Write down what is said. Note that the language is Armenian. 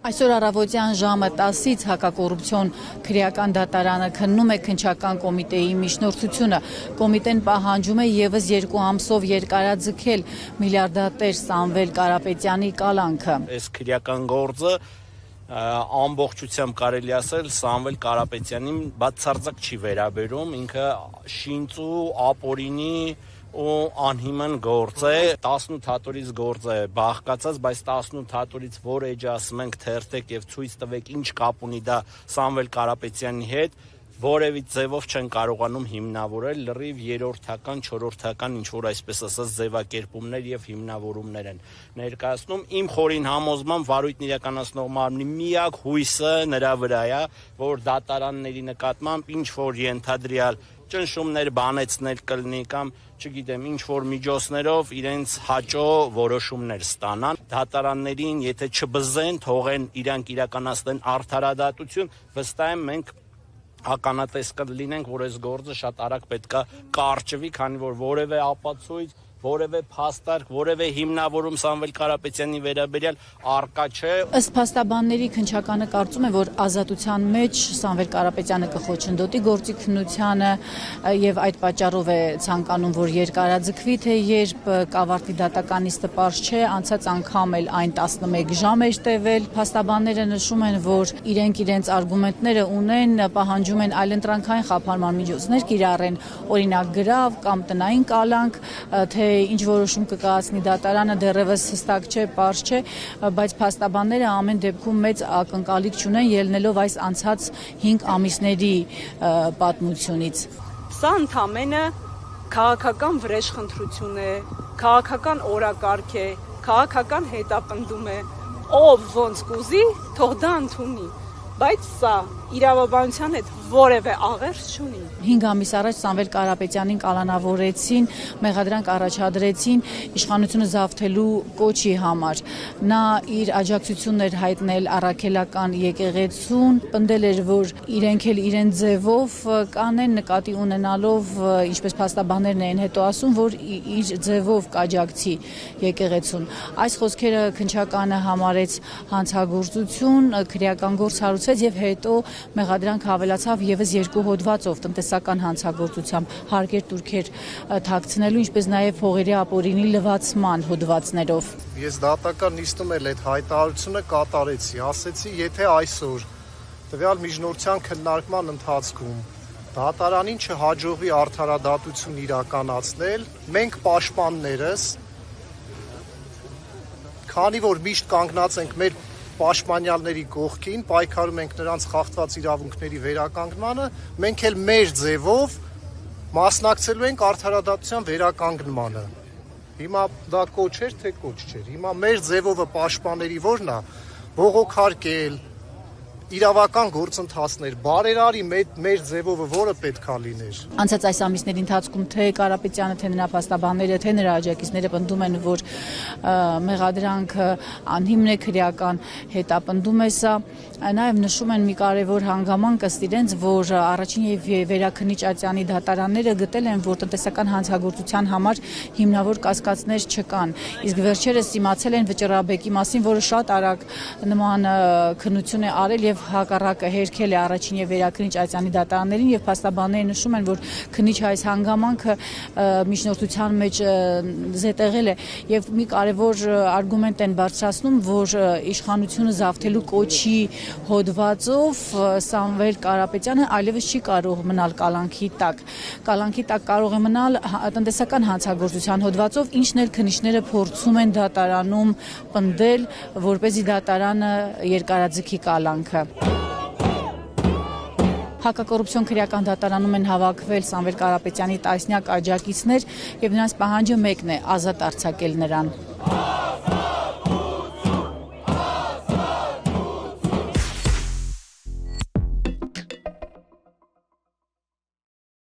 Այսօր առավոտյան ժամը 10-ից հակակոռուպցիոն քրեական դատարանը քննում է քննչական կոմիտեի միջնորդությունը։ Կոմիտեն պահանջում է ևս 2 ամսով երկարաձգել միլիարդատեր Սամվել Կարապետյանի կալանքը։ Այս քրեական գործը ամբողջությամբ կարելի ասել Սամվել Կարապետյանին բացարձակ չի վերաբերում, ինքը շինծու ապօրինի ու անհիմն գործ է, 18 հատորից գործ է բաղկացած, բայց 18 հատորից որ էջ ասում ենք թերթեք եւ ցույց տվեք ինչ կապ ունի դա Սամվել Կարապետյանի հետ, որևէ ձևով չեն կարողանում հիմնավորել, լրիվ երրորդական, չորրորդական ինչ որ այսպես ասած ձևակերպումներ եւ հիմնավորումներ են ներկայացնում։ Իմ խորին համոզմամբ վարույթն իրականացնող մարմնի միակ հույսը նրա վրա է, որ դատարանների նկատմամբ ինչ որ ենթադրյալ ճնշումներ բանեցնել կլինի կամ չգիտեմ ինչ որ միջոցներով իրենց հաճո որոշումներ ստանան, դատարաններին եթե չբզեն, թողեն իրանք իրականացնեն արդարադատություն, վստահ եմ մենք ականատես կլինենք, որ այս գործը շատ արագ պետքա կարճվի, քանի որ որևէ ապացույց, որևէ փաստարկ, որևէ հիմնավորում Սամվել Կարապետյանի վերաբերյալ արկա չէ։ Ըստ փաստաբանների քննչականը կարծում է, որ ազատության մեջ Սամվել Կարապետյանը կխոչընդոտի գործի քննությանը եւ այդ պատճառով է ցանկանում, որ երկարաձգվի, թե երբ կավարտի դատականիստը պարզ չէ, անցած անգամ էլ այն 11 ժամ էր տևել։ Փաստաբանները նշում են, որ իրենց արգումենտները ունեն, պահանջում են այլընտրանքային խափանման միջոցներ կիրառեն, օրինակ գրավ կամ տնային կալանք, թե ինչ որոշում կկայացնի դատարանը դեռևս հստակ չէ, պարզ չէ, բայց փաստաբանները ամեն դեպքում մեծ ակնկալիք չունեն ելնելով այս անցած 5 ամիսների պատմությունից։ Սա ընդամենը քաղաքական վրեժխնդրություն է, քաղաքական օրակարգ է, քաղաքական հետապնդում է, ով ոնց կուզի, թող դա ընդունի, բայց սա իրավաբանության հետ որևէ աղերս չունի։ 5 ամիս առաջ Սամվել Կարապետյանին կալանավորեցին, մեղադրանք առաջադրեցին իշխանությունը զավթելու կոչի համար։ Նա իր աջակցությունն էր հայտնել առաքելական եկեղեցուն, պնդել էր, որ իրենք էլ իրենց ձևով կանեն, նկատի ունենալով, ինչպես փաստաբաններն էին հետո ասում, որ իր ձևով կաջակցի եկեղեցուն։ Այս խոսքերը քննչականը համարեց հանցագործություն, քրեական գործ հարուցեց եւ հետո մեղադրանք հավելացավ եւս 2 հոդվածով տնտեսական հանցագործությամբ հարկեր տուրքեր թաքցնելու, ինչպես նաեւ փողերի ապօրինի լվացման հոդվածներով։ Ես դատական նիստում էլ այդ հայտարարությունը կատարեցի, ասեցի, եթե այսօր տվյալ միջնորդության քննարկման ընթացքում դատարանին չհաջողվի արդարադատություն իրականացնել, մենք պաշտպաններս, քանի որ միշտ կանգնած ենք մեր պաշտպանյալների կողքին, պայքարում ենք նրանց խախտված իրավունքների վերականգնմանը, մենք էլ մեր ձևով մասնակցելու ենք արդարադատության վերականգնմանը։ Հիմա դա կոչ էր, թե կոչ չէր։ Հիմա մեր ձևովը պաշտպանների որն է, բողոքարկել, իրավական գործընթացներ, բարերարի մեր ձևովը որը պետքա լիներ։ Անցած այս ամիսների ընթացքում թե Կարապետյանը, թե նրա փաստաբանները, թե նրա աջակիցները պնդում են, որ մեղադրանքը անհիմն է, քրեական հետապնդում է սա, նաև նշում են մի կարևոր հանգամանք ըստ իրենց, որ առաջին եւ վերաքննիչ Ատյանի դատարանները գտել են, որ տնտեսական հանցագործության համար հիմնավոր կասկածներ չկան։ Իսկ վերջերս իմացել են Վճռաբեկի մասին, որը շատ արագ նման քննություն է արել եւ հակառակը հերքել է առաջին եւ վերաքննիչ Ատյանի դատարաններին եւ փաստաբանները նշում են, որ քննիչ այս հանգամանքը միջնորդության մեջ զետեղել է եւ մի կարևոր արգումենտ են բարձրացնում, որ իշխանությունը զավթելու կոչի հոդվածով Սամվել Կարապետյանը այլևս չի կարող մնալ կալանքի տակ։ Կալանքի տակ կարող է մնալ տնտեսական հանցագործության հոդվածով, ինչն էլ քննիչները փորձում են դատարանում պնդել, որպեսզի դատարանը երկարաձգի կալանքը։ Հակակոռուպցիոն քրեական դատարանում են հավաքվել Սամվել Կարապետյանի տասնյակ աջակիցներ եւ նրանց պահանջը մեկն է՝ ազատ արձակել նրան։